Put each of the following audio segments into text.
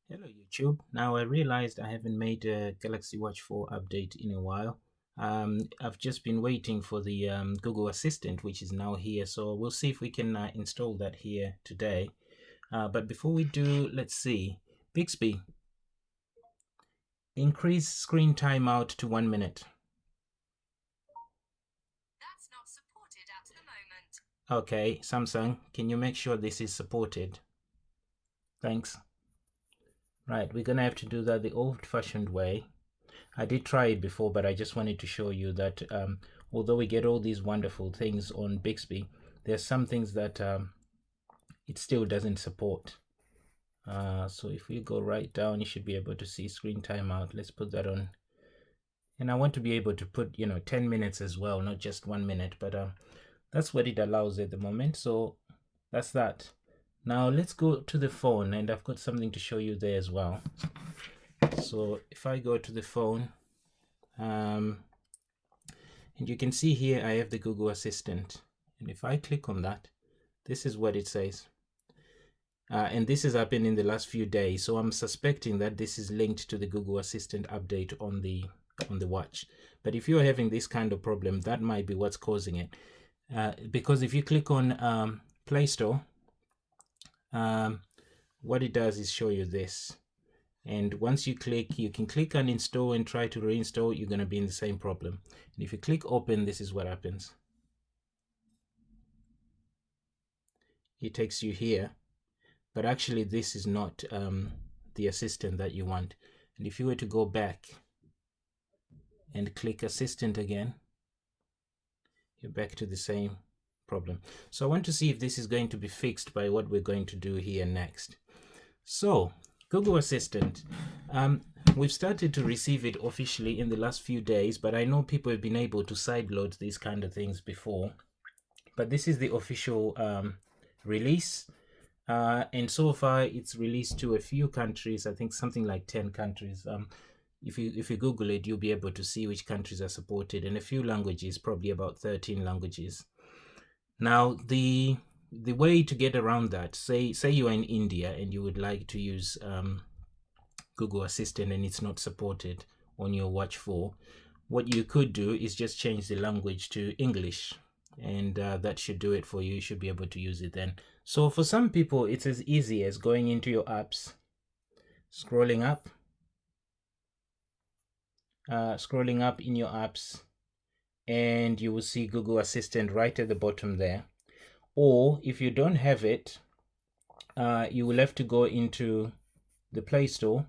Hello YouTube. Now I realized I haven't made a Galaxy Watch 4 update in a while. I've just been waiting for the Google Assistant, which is now here. So we'll see if we can install that here today. But before we do, let's see. Bixby, increase screen timeout to 1 minute. That's not supported at the moment. Okay, Samsung, can you make sure this is supported? Thanks. Right, we're gonna have to do that the old-fashioned way. I did try it before, but I just wanted to show you that although we get all these wonderful things on Bixby, there's some things that it still doesn't support. So if we go right down, you should be able to see screen timeout. Let's put that on. And I want to be able to put, 10 minutes as well, not just 1 minute, but that's what it allows at the moment. So that's that. Now let's go to the phone, and I've got something to show you there as well. So if I go to the phone, and you can see here I have the Google Assistant. And if I click on that, this is what it says. And this has happened in the last few days. So I'm suspecting that this is linked to the Google Assistant update on the watch. But if you're having this kind of problem, that might be what's causing it. Because if you click on Play Store, what it does is show you this. And once you click, you can click on install and try to reinstall. You're going to be in the same problem. And if you click open, this is what happens. It takes you here, but actually this is not the assistant that you want. And if you were to go back and click assistant again, you're back to the same problem. So I want to see if this is going to be fixed by what we're going to do here next. So Google Assistant, we've started to receive it officially in the last few days, but I know people have been able to sideload these kind of things before. But this is the official release. And so far it's released to a few countries. I think something like 10 countries. If you Google it, you'll be able to see which countries are supported, and a few languages, probably about 13 languages. Now the way to get around that, say you are in India and you would like to use Google Assistant and it's not supported on your Watch 4, what you could do is just change the language to English, and that should do it for you. You should be able to use it then. So for some people, it's as easy as going into your apps, scrolling up in your apps, and you will see Google Assistant right at the bottom there. Or if you don't have it, you will have to go into the Play Store,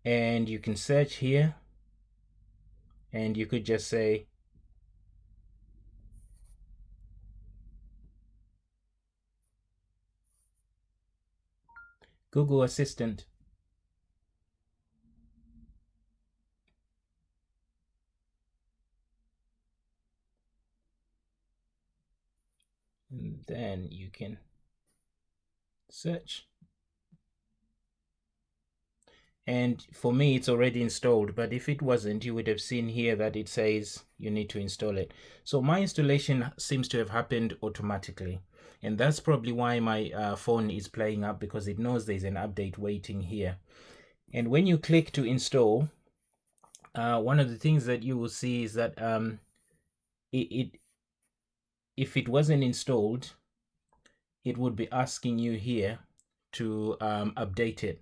and you can search here, and you could just say Google Assistant. And then you can search. And for me, it's already installed, but if it wasn't, you would have seen here that it says you need to install it. So my installation seems to have happened automatically. And that's probably why my phone is playing up, because it knows there's an update waiting here. And when you click to install, one of the things that you will see is that it if it wasn't installed, it would be asking you here to update it.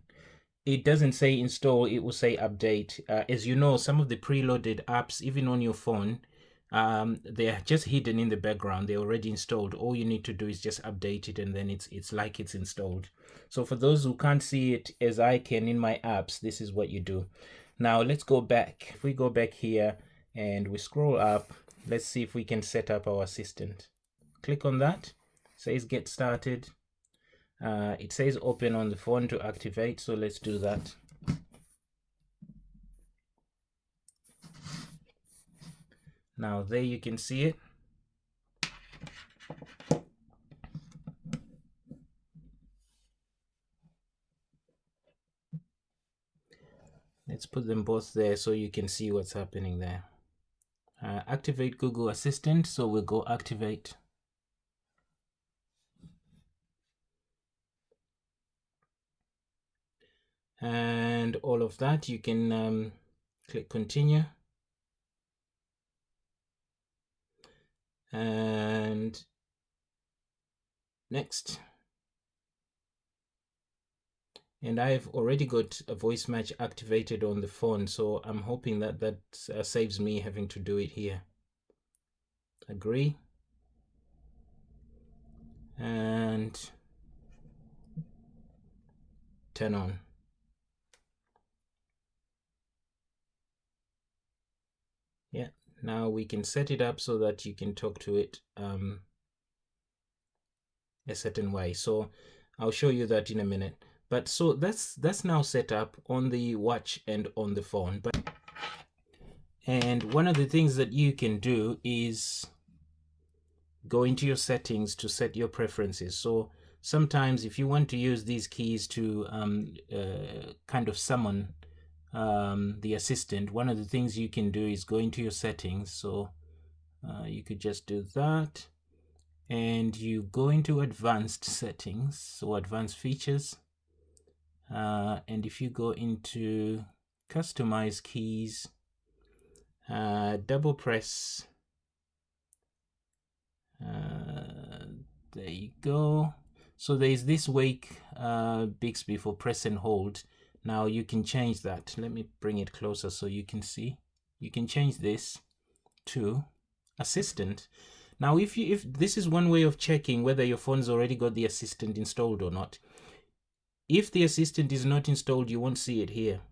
It doesn't say install, it will say update. As you know, some of the preloaded apps, even on your phone, they're just hidden in the background. They're already installed. All you need to do is just update it, and then it's like it's installed. So for those who can't see it as I can in my apps, this is what you do. Now let's go back. If we go back here and we scroll up, let's see if we can set up our assistant. Click on that. It says get started. It says open on the phone to activate, so let's do that. Now there you can see it. Let's put them both there so you can see what's happening there. Activate Google Assistant, so we'll go activate. and all of that. You can click continue, and next. And I've already got a voice match activated on the phone, so I'm hoping that that saves me having to do it here. Agree. And turn on. Yeah, now we can set it up so that you can talk to it a certain way. So I'll show you that in a minute. But so that's now set up on the watch and on the phone. And one of the things that you can do is go into your settings to set your preferences. So sometimes if you want to use these keys to kind of summon the assistant, one of the things you can do is go into your settings. So you could just do that, and you go into advanced settings, so advanced features, and if you go into customize keys, double press, there you go. So there's this wake Bixby for press and hold. Now you can change that. Let me bring it closer so you can see. You can change this to assistant. Now if this is one way of checking whether your phone's already got the assistant installed or not. If the assistant is not installed, you won't see it here,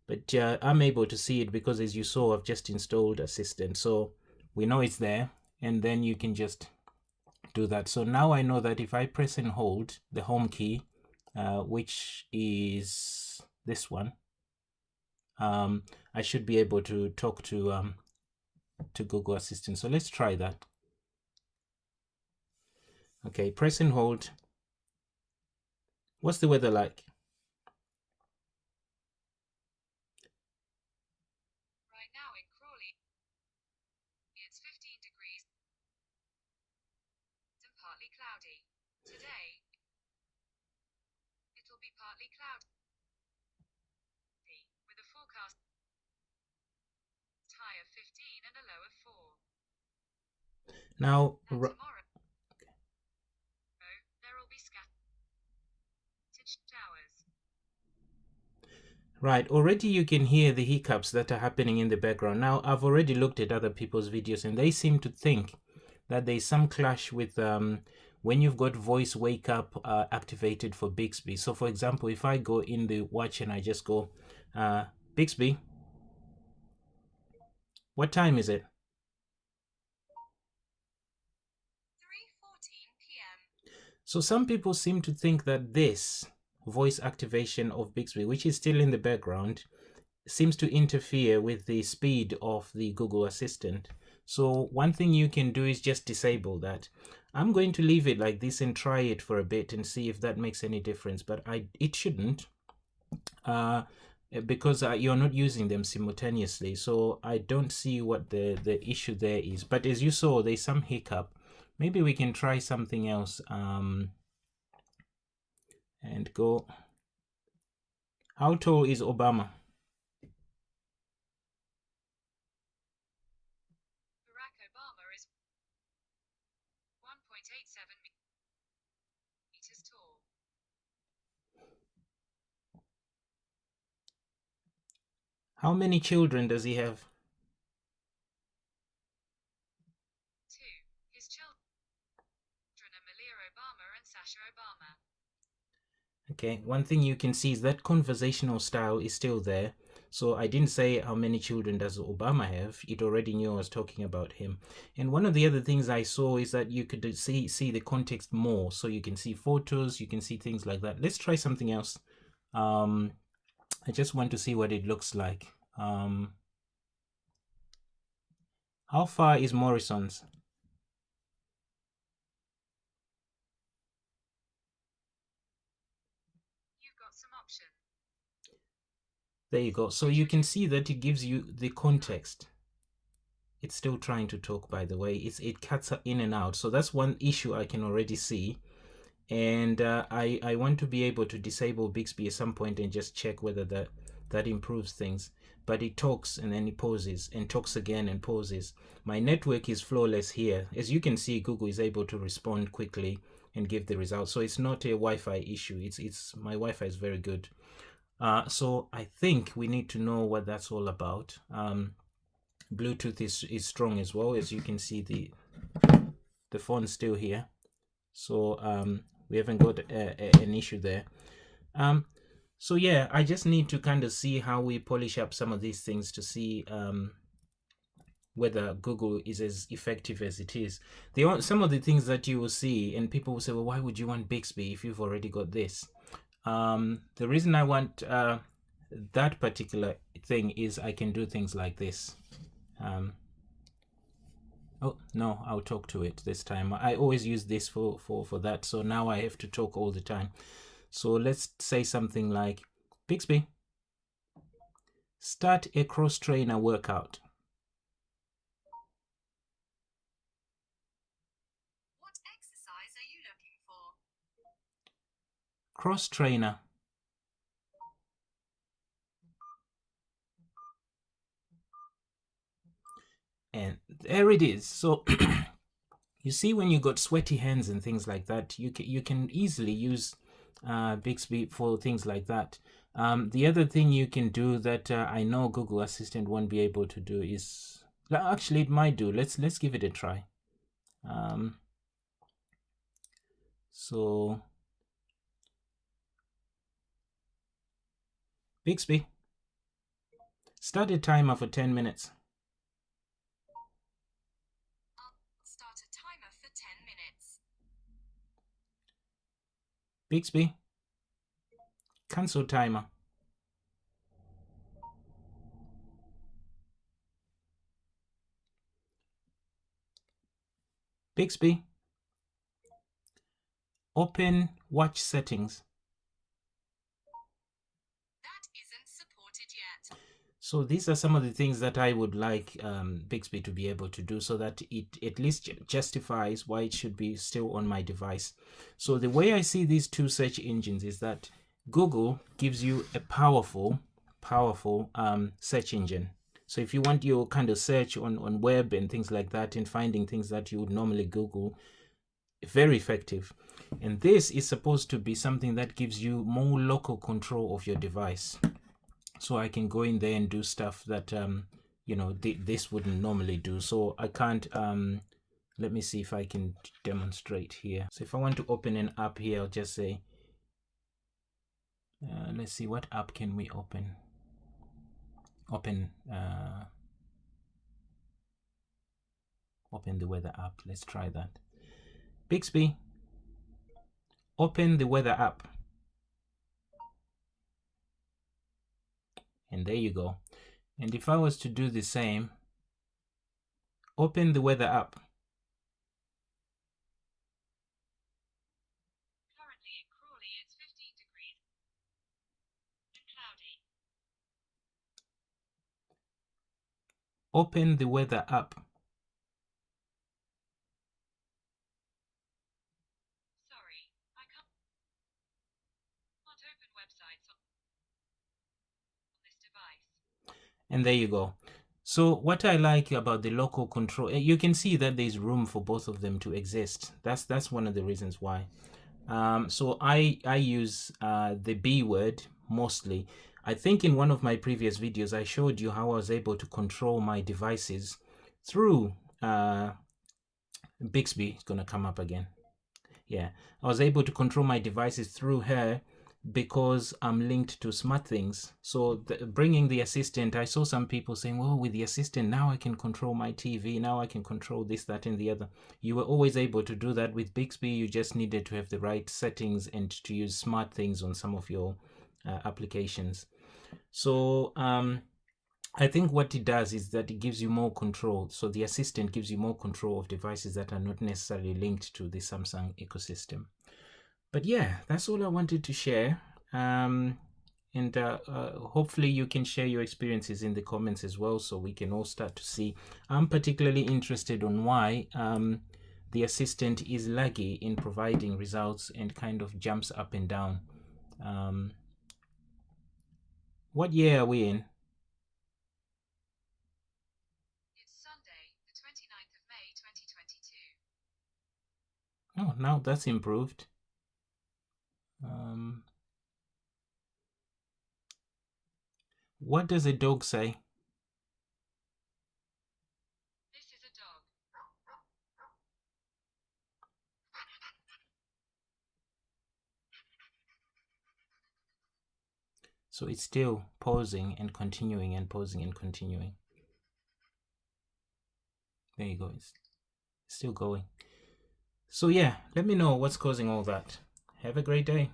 but I'm able to see it because, as you saw, I've just installed assistant, so we know it's there, and then you can just do that. So now I know that if I press and hold the home key, which is this one, I should be able to talk to Google Assistant. So let's try that. Okay, press and hold. What's the weather like? Right now in Crawley, it's 15 degrees and partly cloudy. Today, it'll be partly cloudy with a forecast high of 15 and a low of 4. Now, And tomorrow, there will be scattered showers. right, already you can hear the hiccups that are happening in the background. Now, I've already looked at other people's videos, and they seem to think that there's some clash with when you've got voice wake up activated for Bixby. So for example, if I go in the watch and I just go, Bixby, what time is it? 3:14 p.m. So some people seem to think that this voice activation of Bixby, which is still in the background, seems to interfere with the speed of the Google Assistant. So one thing you can do is just disable that. I'm going to leave it like this and try it for a bit and see if that makes any difference, but it shouldn't, because you're not using them simultaneously. So I don't see what the issue there is. But as you saw, there's some hiccup. Maybe we can try something else and go. How tall is Obama? Barack Obama is 1.87 meters tall. How many children does he have? 2. His children are Malia Obama and Sasha Obama. Okay, one thing you can see is that conversational style is still there. So I didn't say how many children does Obama have. It already knew I was talking about him. And one of the other things I saw is that you could see the context more. So you can see photos, you can see things like that. Let's try something else. I just want to see what it looks like. How far is Morrison's? You've got some options. There you go. So you can see that it gives you the context. It's still trying to talk, by the way. It cuts in and out. So that's one issue I can already see. and I want to be able to disable Bixby at some point and just check whether that improves things. But it talks and then it pauses and talks again and pauses. My network is flawless here. As you can see, Google is able to respond quickly and give the results. So it's not a Wi-Fi issue. It's my Wi-Fi is very good. So I think we need to know what that's all about. Bluetooth is strong as well. As you can see, the phone's still here. So we haven't got an issue there. So yeah, I just need to kind of see how we polish up some of these things to see whether Google is as effective as it is. Some of the things that you will see, and people will say, well, why would you want Bixby if you've already got this? The reason I want that particular thing is I can do things like this. Oh, no, I'll talk to it this time. I always use this for that, so now I have to talk all the time. So let's say something like, Bixby, start a cross-trainer workout. What exercise are you looking for? Cross-trainer. And there it is. So you see, when you got sweaty hands and things like that, you can easily use Bixby for things like that. The other thing you can do that I know Google Assistant won't be able to do is, actually it might do. Let's give it a try. So Bixby, start a timer for 10 minutes. I'll start a timer for 10 minutes. Bixby, cancel timer. Bixby, open watch settings. That isn't supported yet. So these are some of the things that I would like Bixby to be able to do, so that it at least justifies why it should be still on my device. So the way I see these two search engines is that Google gives you a powerful search engine. So if you want your kind of search on web and things like that, and finding things that you would normally Google, very effective. And this is supposed to be something that gives you more local control of your device. So I can go in there and do stuff that this wouldn't normally do. So I can't let me see if I can demonstrate here. So if I want to open an app here, I'll just say let's see, what app can we open? Open the weather app. Let's try that. Bixby, open the weather app. And there you go. And if I was to do the same, open the weather app. Currently in Crawley, it's 15 degrees and cloudy. Open the weather app. Sorry, I can't open websites on this device. And there you go. So what I like about the local control, you can see that there's room for both of them to exist. That's one of the reasons why. So I use the B word mostly. I think in one of my previous videos I showed you how I was able to control my devices through Bixby. It's gonna come up again. Yeah, I was able to control my devices through her because I'm linked to SmartThings. So bringing the assistant, I saw some people saying, well, with the assistant now I can control my TV, now I can control this, that, and the other. You were always able to do that with Bixby. You just needed to have the right settings and to use SmartThings on some of your applications. So I think what it does is that it gives you more control. So the assistant gives you more control of devices that are not necessarily linked to the Samsung ecosystem. But yeah, that's all I wanted to share. And hopefully you can share your experiences in the comments as well, so we can all start to see. I'm particularly interested on why the assistant is laggy in providing results and kind of jumps up and down. What year are we in? It's Sunday, the 29th of May 2022. Oh, now that's improved. What does a dog say? This is a dog. So it's still pausing and continuing and pausing and continuing. There you go. It's still going. So yeah, let me know what's causing all that. Have a great day.